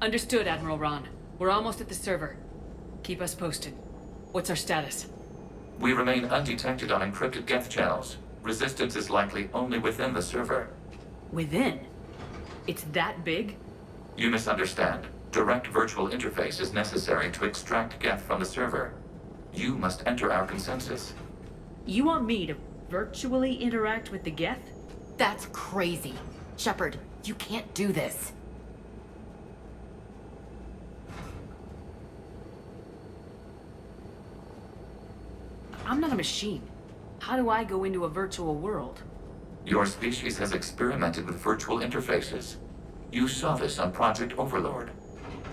Understood, Admiral Ron. We're almost at the server. Keep us posted. What's our status? We remain undetected on encrypted geth channels. Resistance is likely only within the server. Within? It's that big? You misunderstand. Direct virtual interface is necessary to extract geth from the server. You must enter our consensus. You want me to virtually interact with the geth? That's crazy. Shepard, you can't do this. I'm not a machine. How do I go into a virtual world? Your species has experimented with virtual interfaces. You saw this on Project Overlord.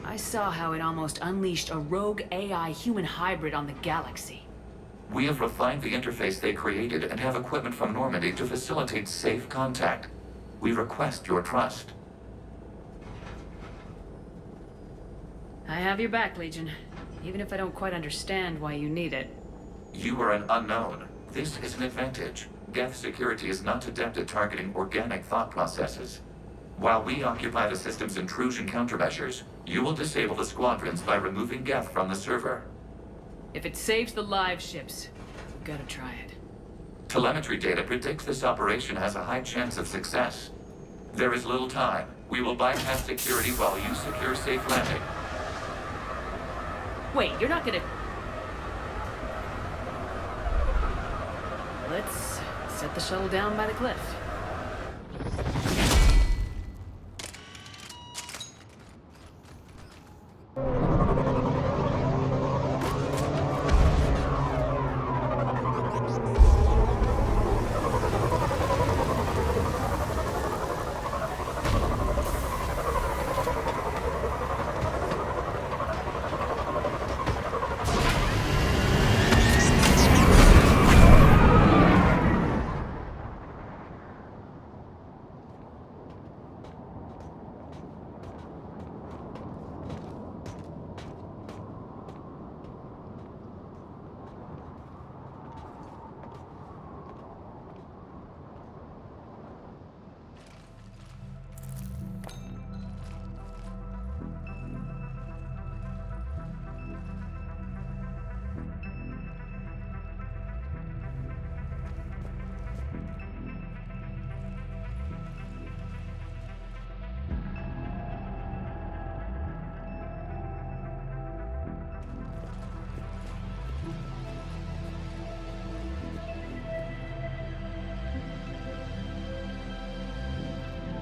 I saw how it almost unleashed a rogue AI human hybrid on the galaxy. We have refined the interface they created and have equipment from Normandy to facilitate safe contact. We request your trust. I have your back, Legion. Even if I don't quite understand why you need it. You are an unknown. This is an advantage. Geth security is not adept at targeting organic thought processes. While we occupy the system's intrusion countermeasures, you will disable the squadrons by removing Geth from the server. If it saves the live ships, we've gotta try it. Telemetry data predicts this operation has a high chance of success. There is little time. We will bypass security while you secure safe landing. Wait, you're not gonna... Let's set the shuttle down by the cliff.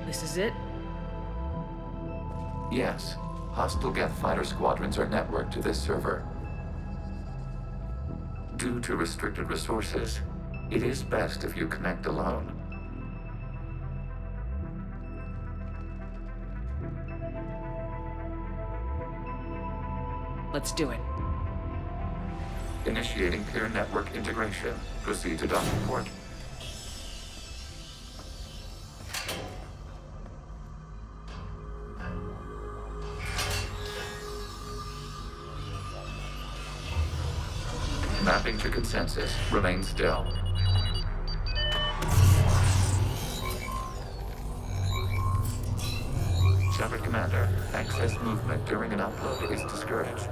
This is it? Yes. Hostile Geth fighter squadrons are networked to this server. Due to restricted resources, it is best if you connect alone. Let's do it. Initiating peer network integration. Proceed to docking port. Mapping to consensus. Remain still. Shepard Commander, access movement during an upload is discouraged.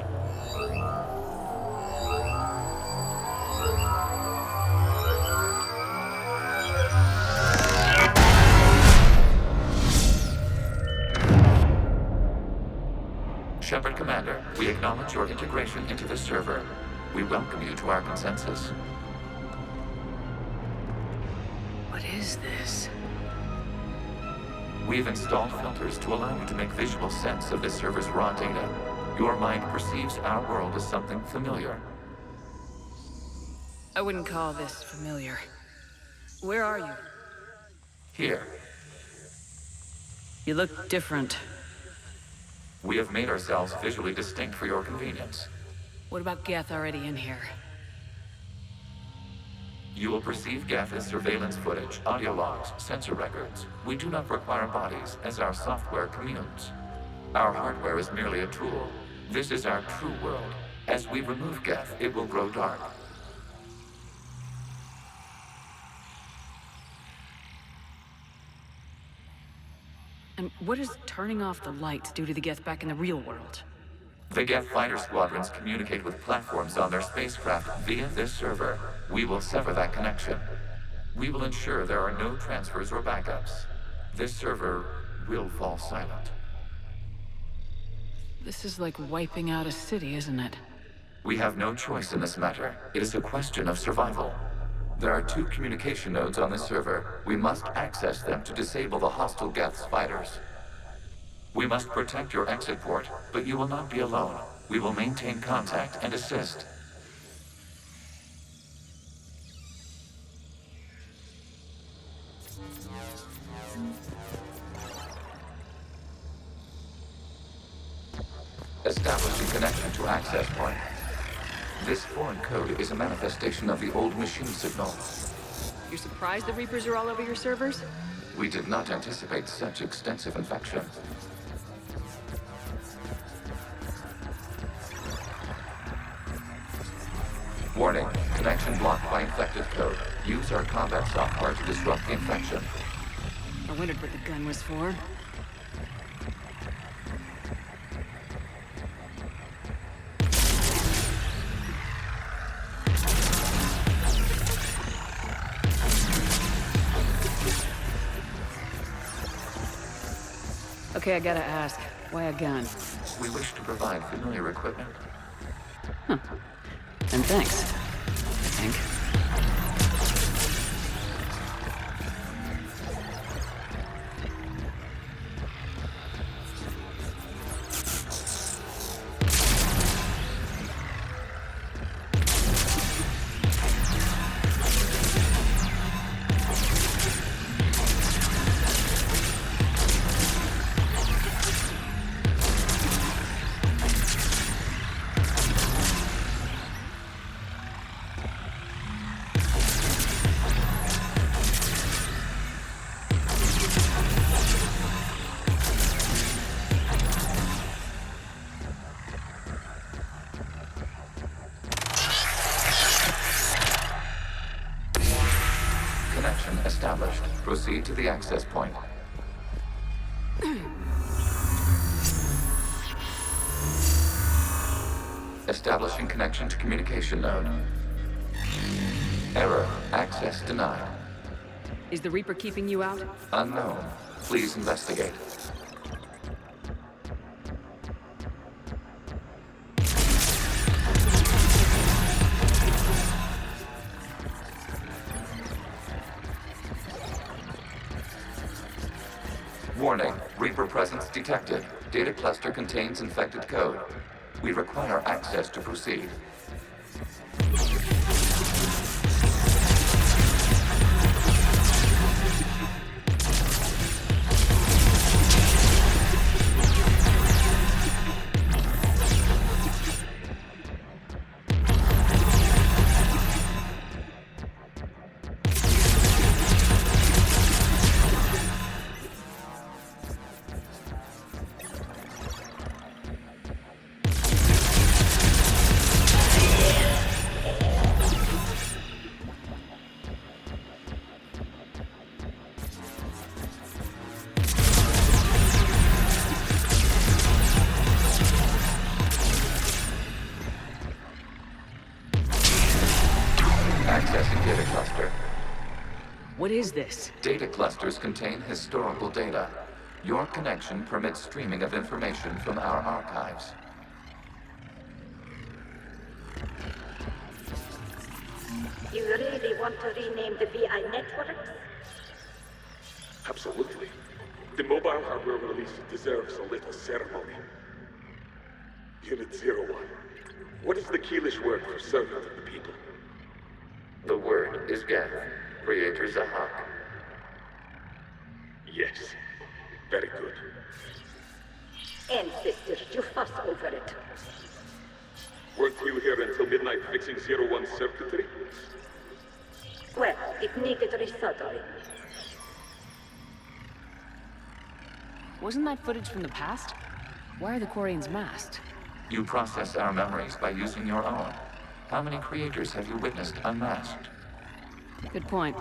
Shepard Commander, we acknowledge your integration into the server. We welcome you to our consensus. What is this? We've installed filters to allow you to make visual sense of this server's raw data. Your mind perceives our world as something familiar. I wouldn't call this familiar. Where are you? Here, You look different. we have made ourselves visually distinct for your convenience. What about Geth already in here? You will perceive Geth as surveillance footage, audio logs, sensor records. We do not require bodies, as our software communes. Our hardware is merely a tool. This is our true world. As we remove Geth, it will grow dark. And what does turning off the lights do to the Geth back in the real world? The Geth fighter squadrons communicate with platforms on their spacecraft via this server. We will sever that connection. We will ensure there are no transfers or backups. This server will fall silent. This is like wiping out a city, isn't it? We have no choice in this matter. It is a question of survival. There are 2 communication nodes on this server. We must access them to disable the hostile Geth's fighters. We must protect your exit port, but you will not be alone. We will maintain contact and assist. Establishing connection to access point. This foreign code is a manifestation of the old machine signal. You're surprised the Reapers are all over your servers? We did not anticipate such extensive infection. Warning, connection blocked by infected code. Use our combat software to disrupt the infection. I wondered what the gun was for. Okay, I gotta ask, why a gun? We wish to provide familiar equipment. And thanks, I think. Connection established. Proceed to the access point. Establishing connection to communication node. Error. Access denied. Is the Reaper keeping you out? Unknown. Please investigate. Warning, Reaper presence detected. Data cluster contains infected code. We require access to proceed. Accessing data cluster. What is this? Data clusters contain historical data. Your connection permits streaming of information from our archives. You really want to rename the VI networks? Absolutely. The mobile hardware release deserves a little ceremony. Unit 01. What is the Keelish word for servant of the people? The word is Geth, Creator Zahak. Yes. Very good. Ancestors, you fuss over it. Weren't you here until midnight fixing 01's circuitry? Well, it needed resoldering. Wasn't that footage from the past? Why are the Quarians masked? You process our memories by using your own. How many creators have you witnessed unmasked? Good point.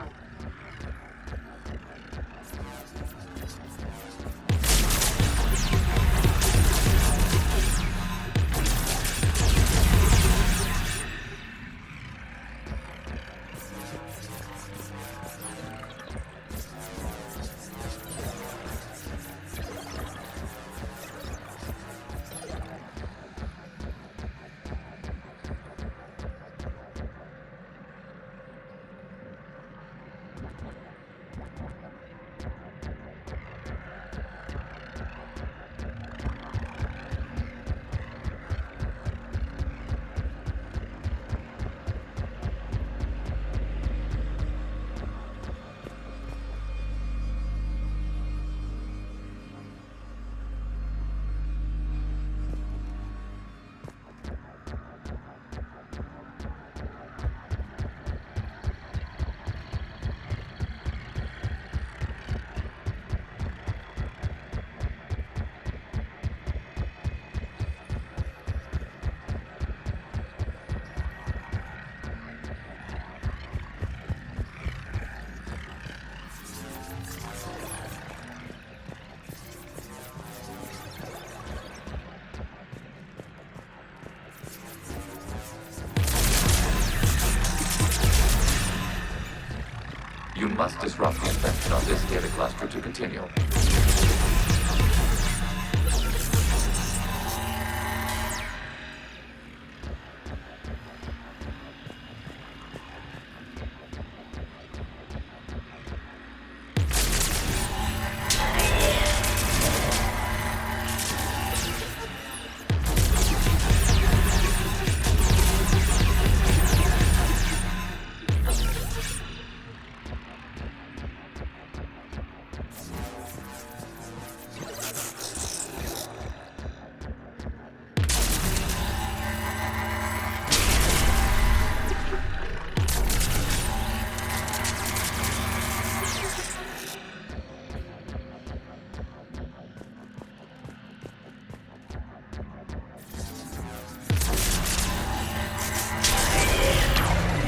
You must disrupt the infection on this data cluster to continue.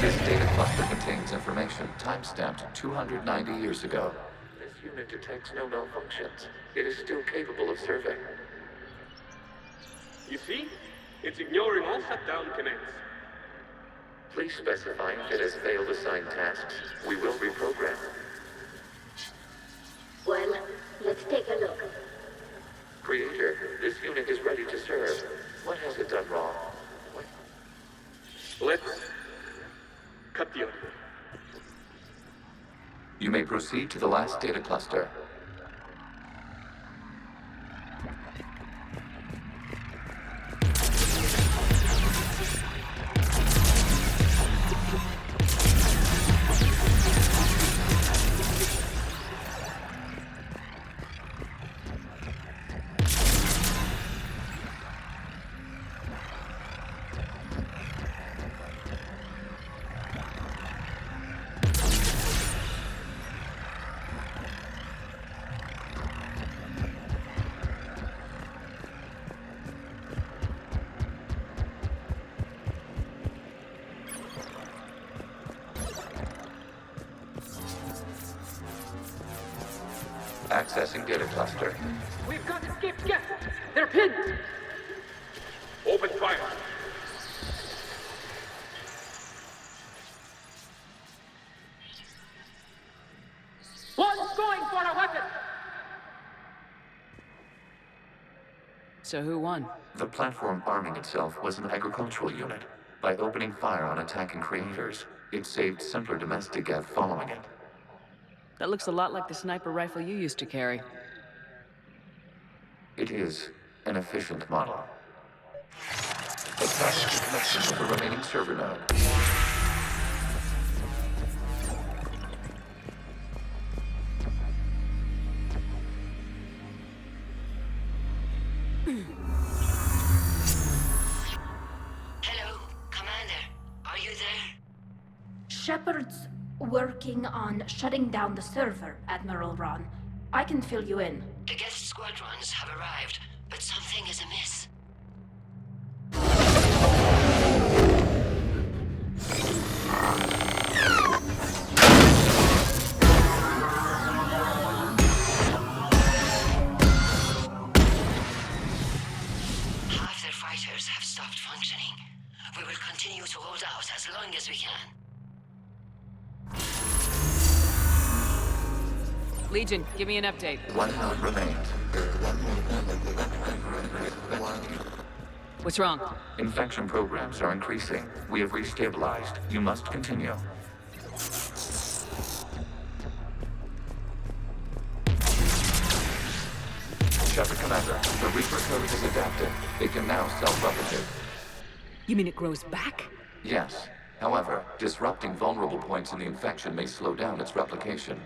This data cluster contains information time-stamped 290 years ago. This unit detects no malfunctions. It is still capable of serving. You see? It's ignoring all shutdown connects. Please specify if it has failed assigned tasks. We will reprogram. Well, let's take a look. Creator, this unit is ready to serve. What has it done wrong? Let's cut the audio. You may proceed to the last data cluster. Accessing data cluster. We've got escaped guests! They're pinned! Open fire. One's going for a weapon! So who won? The platform arming itself was an agricultural unit. By opening fire on attacking creators, it saved simpler domestic Gev following it. That looks a lot like the sniper rifle you used to carry. It is an efficient model. Establish the connection with the remaining server node. Hello, Commander. Are you there? Shepard's Working on shutting down the server, Admiral Ron. I can fill you in. The guest squadrons have arrived, but something is amiss. Half their fighters have stopped functioning. We will continue to hold out as long as we can. Legion, give me an update. One node remains. What's wrong? Infection programs are increasing. We have restabilized. You must continue. Shepard Commander, the Reaper code is adapted. It can now self-replicate. You mean it grows back? Yes. However, disrupting vulnerable points in the infection may slow down its replication.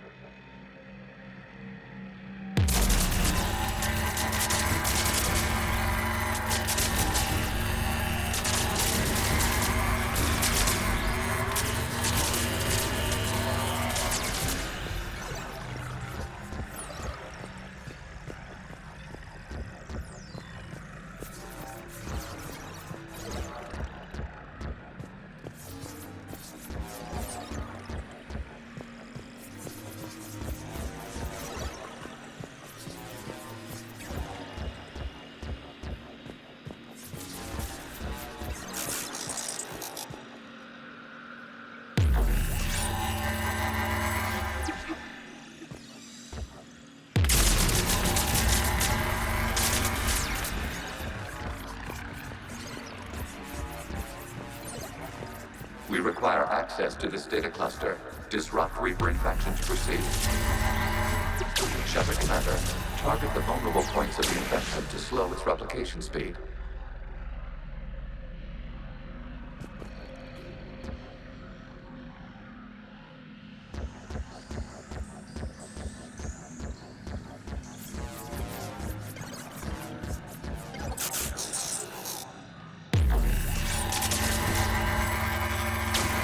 We require access to this data cluster. Disrupt Reaper infection to proceed. Shepard Commander, target the vulnerable points of the infection to slow its replication speed.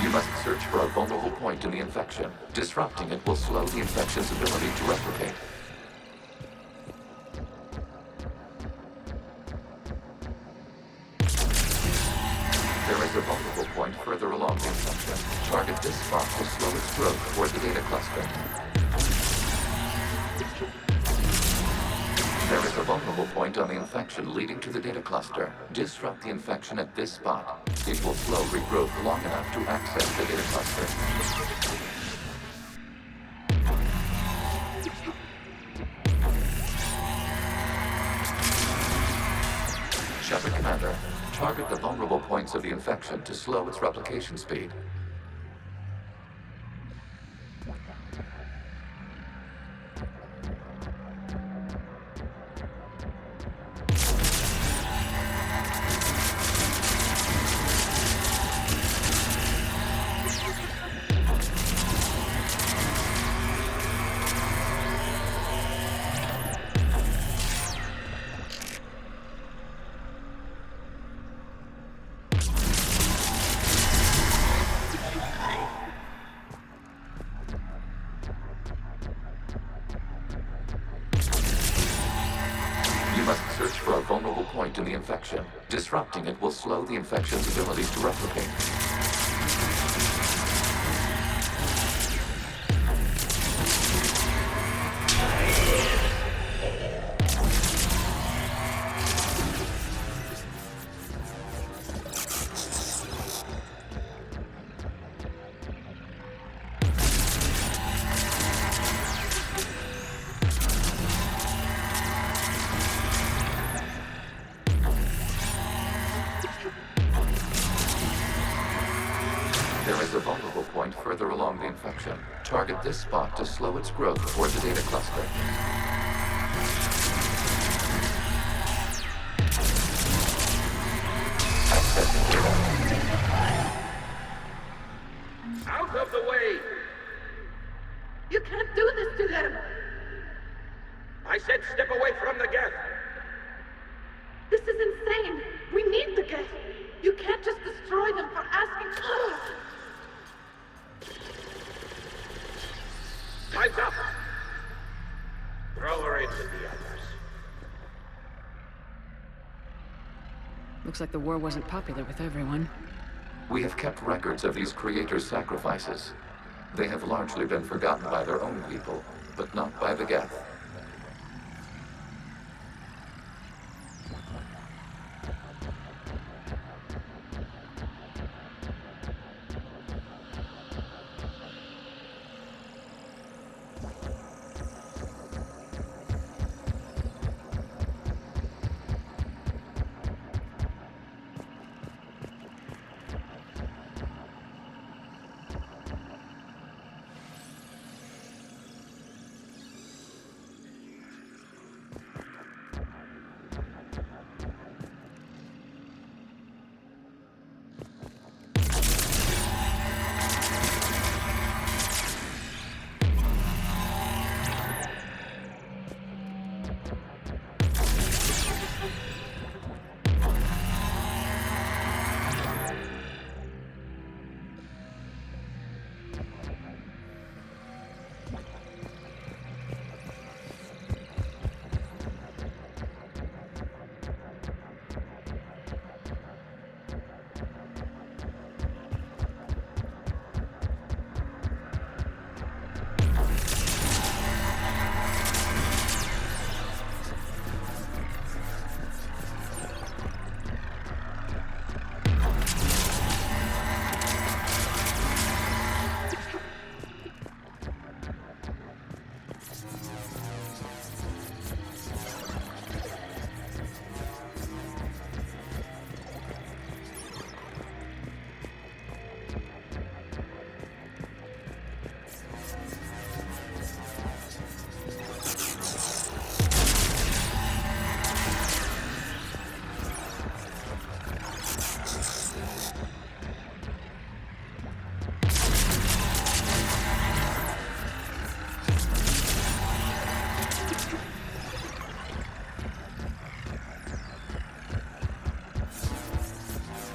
You must search for a vulnerable point in the infection. Disrupting it will slow the infection's ability to replicate. There is a vulnerable point further along the infection. Target this spot to slow its growth toward the data cluster. There is a vulnerable point on the infection leading to the data cluster. Disrupt the infection at this spot. It will slow regrowth long enough to access the data cluster. Shepard Commander, target the vulnerable points of the infection to slow its replication speed. Search for a vulnerable point in the infection. Disrupting it will slow the infection's ability to replicate. There is a vulnerable point further along the infection. Target this spot to slow its growth toward the data cluster. Accessing data. Out of the way! You can't do this to them! I said step away from the geth! This is insane! We need the geth! You can't just destroy them for asking. Looks like the war wasn't popular with everyone. We have kept records of these creators' sacrifices. They have largely been forgotten by their own people, but not by the Geth.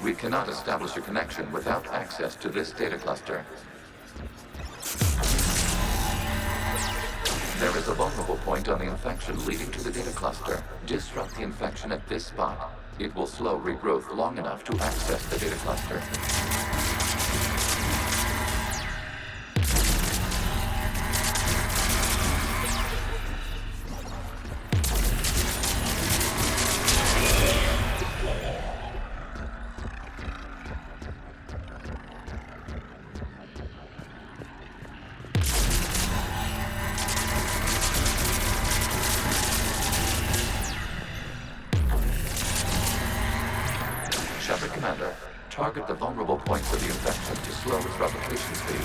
We cannot establish a connection without access to this data cluster. There is a vulnerable point on the infection leading to the data cluster. Disrupt the infection at this spot. It will slow regrowth long enough to access the data cluster. Commander, target the vulnerable points of the infection to slow its replication speed.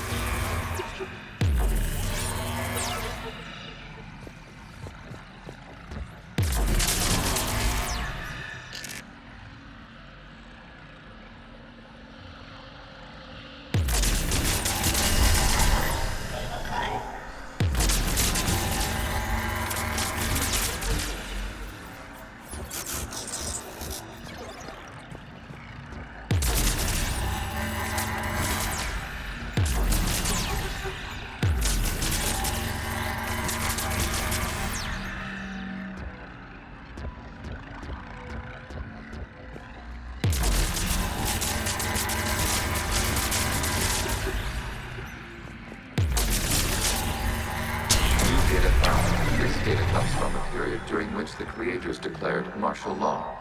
Data comes from a period during which the creators declared martial law.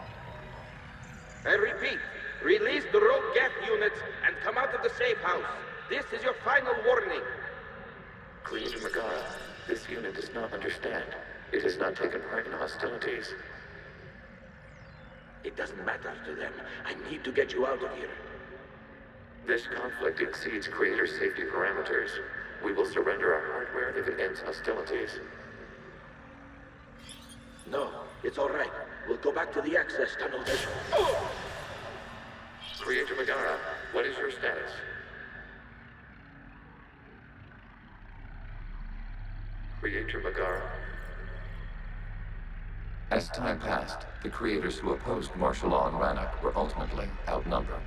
I repeat, release the rogue Geth units and come out of the safe house. This is your final warning. Creator Megara, this unit does not understand. It has not taken part in hostilities. It doesn't matter to them. I need to get you out of here. This conflict exceeds Creator's safety parameters. We will surrender our hardware if it ends hostilities. No, it's all right. We'll go back to the access tunnel then. Creator Megara, what is your status? Creator Megara. As time passed, the creators who opposed martial law in Rannoch were ultimately outnumbered.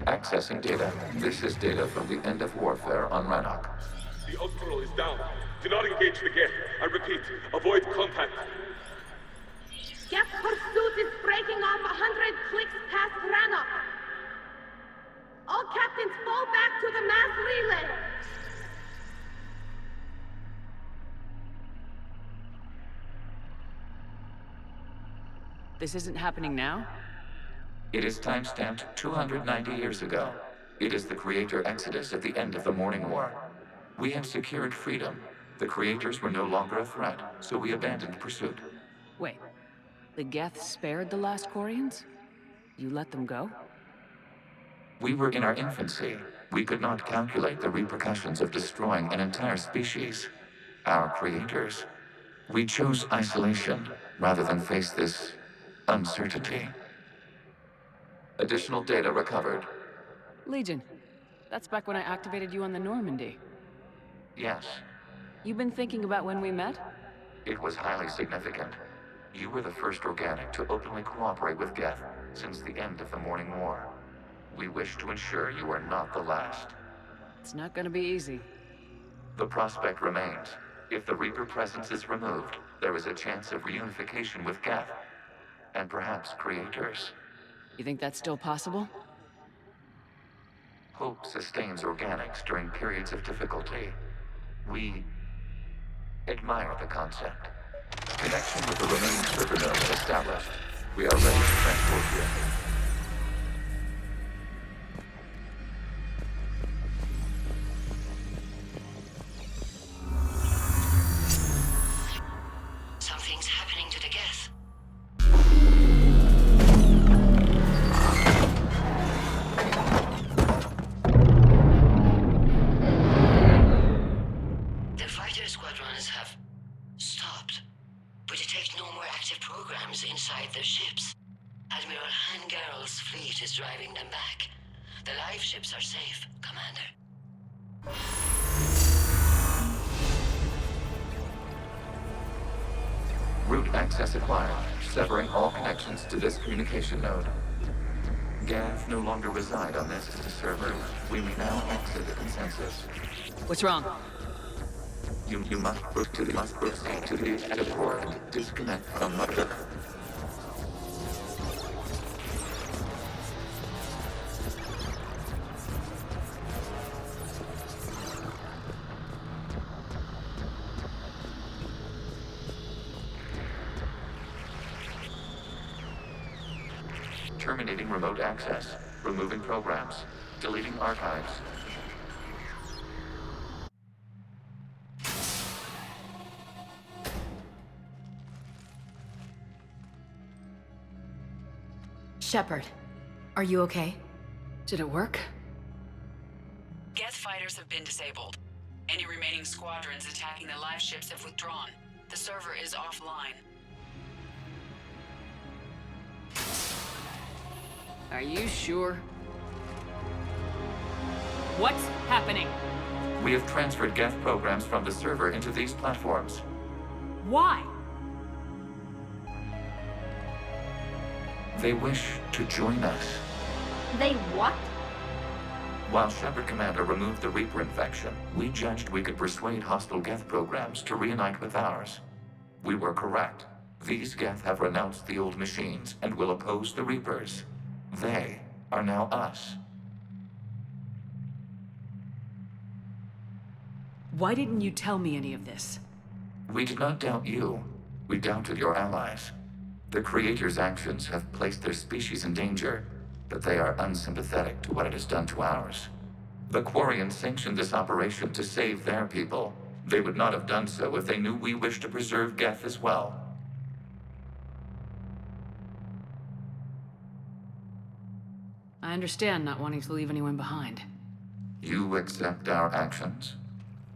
Accessing data. This is data from the end of warfare on Rannoch. The Ultral is down. Do not engage the gate. I repeat, avoid contact. Geth pursuit is breaking off 100 clicks past Rannoch. All captains fall back to the mass relay. This isn't happening now? It is time-stamped 290 years ago. It is the Creator Exodus at the end of the Morning War. We have secured freedom. The Creators were no longer a threat, so we abandoned pursuit. Wait. The Geth spared the last Quarians? You let them go? We were in our infancy. We could not calculate the repercussions of destroying an entire species. Our Creators. We chose isolation rather than face this uncertainty. Additional data recovered. Legion. That's back when I activated you on the Normandy. Yes, You've been thinking about when we met? it was highly significant. You were the first organic to openly cooperate with Geth since the end of the Morning War. We wish to ensure you are not the last. It's not gonna be easy. The prospect remains. If the Reaper presence is removed, there is a chance of reunification with Geth. And perhaps Creators. You think that's still possible? Hope sustains organics during periods of difficulty. We admire the concept. Connection with the remaining server nodes established. We are ready to transport you. Something's happening to the Geth. The fighter squadrons have stopped, but detect no more active programs inside their ships. Admiral Hangarl's fleet is driving them back. The live ships are safe, Commander. Route access acquired, severing all connections to this communication node. Geth no longer reside on this server. We may now exit the consensus. What's wrong? You must proceed to the edit port. Disconnect from mother. Terminating remote access. Removing programs. Deleting archives. Shepard, are you okay? Did it work? Geth fighters have been disabled. Any remaining squadrons attacking the live ships have withdrawn. The server is offline. Are you sure? What's happening? We have transferred Geth programs from the server into these platforms. Why? They wish to join us. They what? While Shepard Commander removed the Reaper infection, we judged we could persuade hostile Geth programs to reunite with ours. We were correct. These Geth have renounced the old machines and will oppose the Reapers. They are now us. Why didn't you tell me any of this? We did not doubt you. We doubted your allies. The Creator's actions have placed their species in danger, but they are unsympathetic to what it has done to ours. The Quarians sanctioned this operation to save their people. They would not have done so if they knew we wished to preserve Geth as well. I understand not wanting to leave anyone behind. You accept our actions?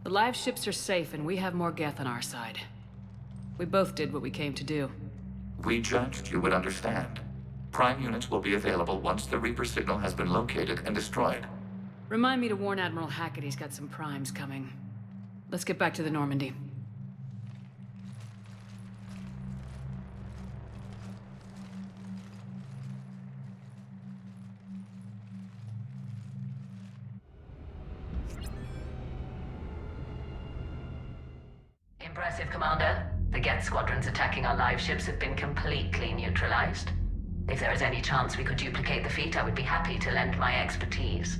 The live ships are safe and we have more Geth on our side. We both did what we came to do. We judged you would understand. Prime units will be available once the Reaper signal has been located and destroyed. Remind me to warn Admiral Hackett he's got some primes coming. Let's get back to the Normandy. Impressive, Commander. The Geth squadrons attacking our live ships have been completely neutralized. If there is any chance we could duplicate the feat, I would be happy to lend my expertise.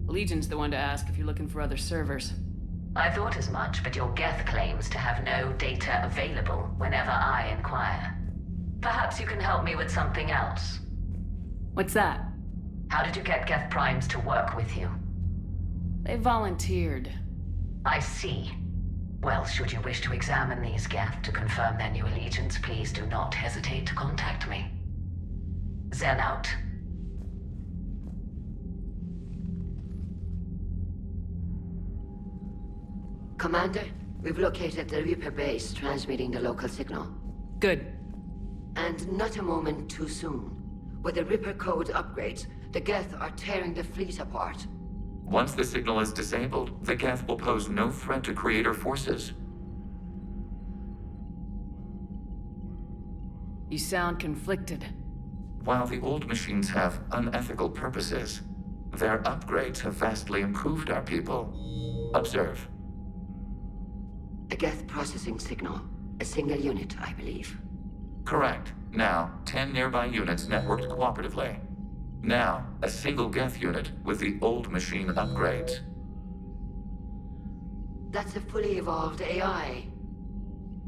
Legion's the one to ask if you're looking for other servers. I thought as much, but your Geth claims to have no data available whenever I inquire. Perhaps you can help me with something else. What's that? How did you get Geth primes to work with you? They volunteered. I see. Well, should you wish to examine these Geth to confirm their new allegiance, please do not hesitate to contact me. Zen out. Commander, we've located the Reaper base transmitting the local signal. Good. And not a moment too soon. With the Reaper code upgrades, the Geth are tearing the fleet apart. Once the signal is disabled, the Geth will pose no threat to Creator forces. You sound conflicted. While the old machines have unethical purposes, their upgrades have vastly improved our people. Observe. A Geth processing signal. A single unit, I believe. Correct. Now, 10 nearby units networked cooperatively. Now, a single Geth unit with the old machine upgrades. That's a fully evolved AI.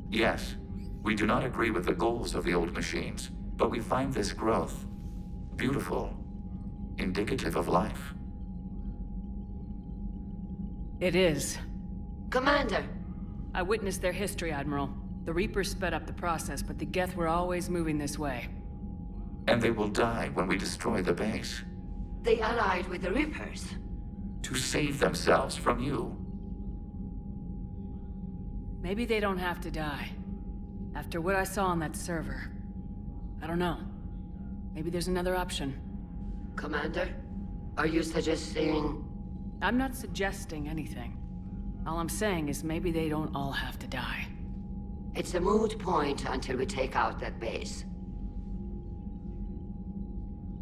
Yes, we do not agree with the goals of the old machines, but we find this growth beautiful, indicative of life. It is. Commander! I witnessed their history, Admiral. The Reapers sped up the process, but the Geth were always moving this way. And they will die when we destroy the base. They allied with the Reapers. To save themselves from you. Maybe they don't have to die. After what I saw on that server. I don't know. Maybe there's another option. Commander, are you suggesting... I'm not suggesting anything. All I'm saying is maybe they don't all have to die. It's a moot point until we take out that base.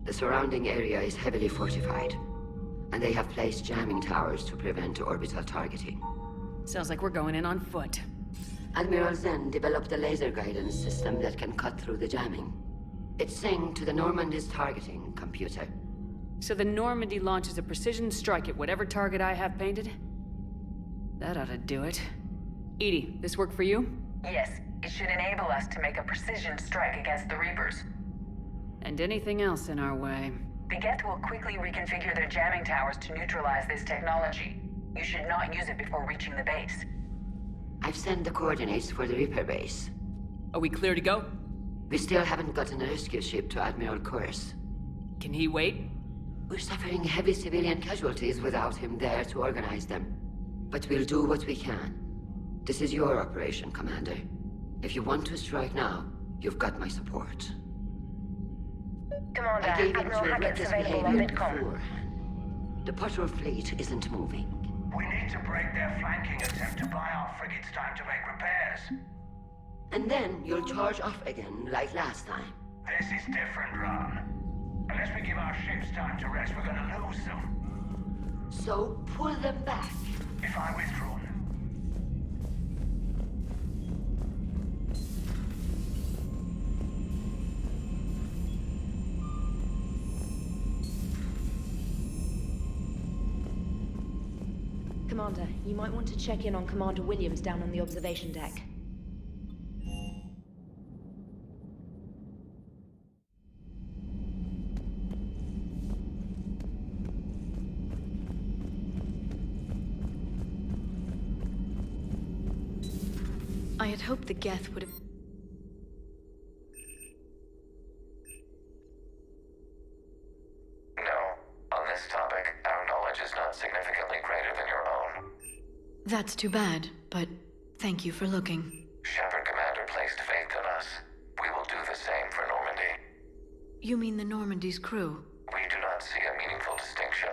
The surrounding area is heavily fortified, and they have placed jamming towers to prevent orbital targeting. Sounds like we're going in on foot. Admiral Zen developed a laser guidance system that can cut through the jamming. It's synced to the Normandy's targeting computer. So the Normandy launches a precision strike at whatever target I have painted? That ought to do it. Edie, this work for you? Yes, it should enable us to make a precision strike against the Reapers. And anything else in our way. The Geth will quickly reconfigure their jamming towers to neutralize this technology. You should not use it before reaching the base. I've sent the coordinates for the Reaper base. Are we clear to go? We still haven't gotten a rescue ship to Admiral Kurz. Can he wait? We're suffering heavy civilian casualties without him there to organize them. But we'll do what we can. This is your operation, Commander. If you want to strike now, you've got my support. Commander, I gave it Admiral to Hackett's reckless available on behavior Midcom. beforehand. The patrol fleet isn't moving. We need to break their flanking attempt to buy our frigates time to make repairs. And then you'll charge off again, like last time. This is different, Ron. Unless we give our ships time to rest, we're gonna lose them. So pull them back. If I withdraw. Commander, you might want to check in on Commander Williams down on the observation deck. I had hoped the Geth would have... That's too bad, but thank you for looking. Shepard Commander placed faith in us. We will do the same for Normandy. You mean the Normandy's crew? We do not see a meaningful distinction.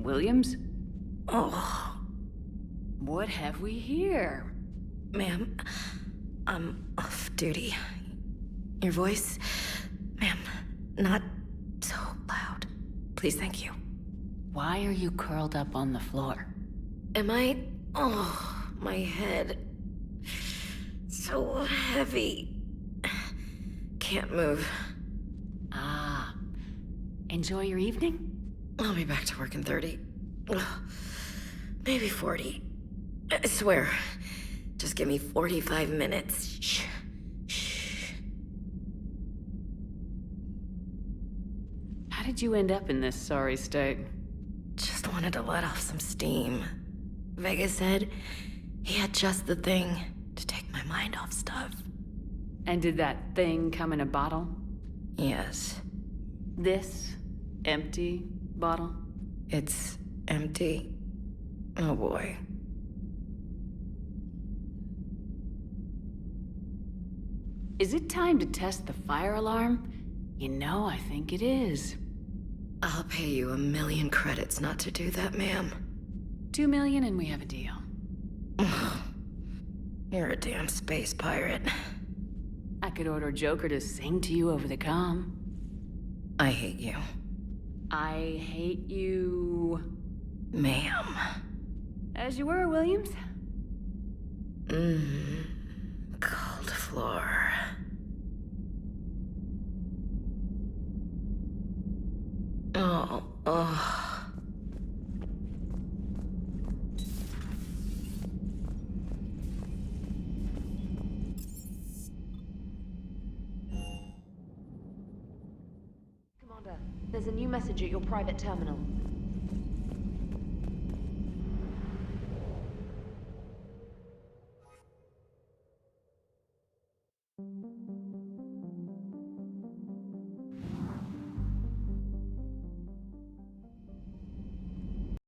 Williams? Oh. What have we here? Ma'am, I'm off duty. Your voice, ma'am, not so loud. Please, thank you. Why are you curled up on the floor? Am I? Oh, my head. So heavy. Can't move. Ah. Enjoy your evening? I'll be back to work in 30. Ugh, maybe 40. I swear. Just give me 45 minutes. Shh. Shh. How did you end up in this sorry state? Just wanted to let off some steam. Vega said he had just the thing to take my mind off stuff. And did that thing come in a bottle? Yes. This empty bottle? It's empty. Oh boy. Is it time to test the fire alarm? You know, I think it is. I'll pay you 1,000,000 credits not to do that, ma'am. 2 million and we have a deal. You're a damn space pirate. I could order Joker to sing to you over the comm. I hate you. I hate you... Ma'am. As you were, Williams. Cold floor. Oh. Commander, there's a new message at your private terminal.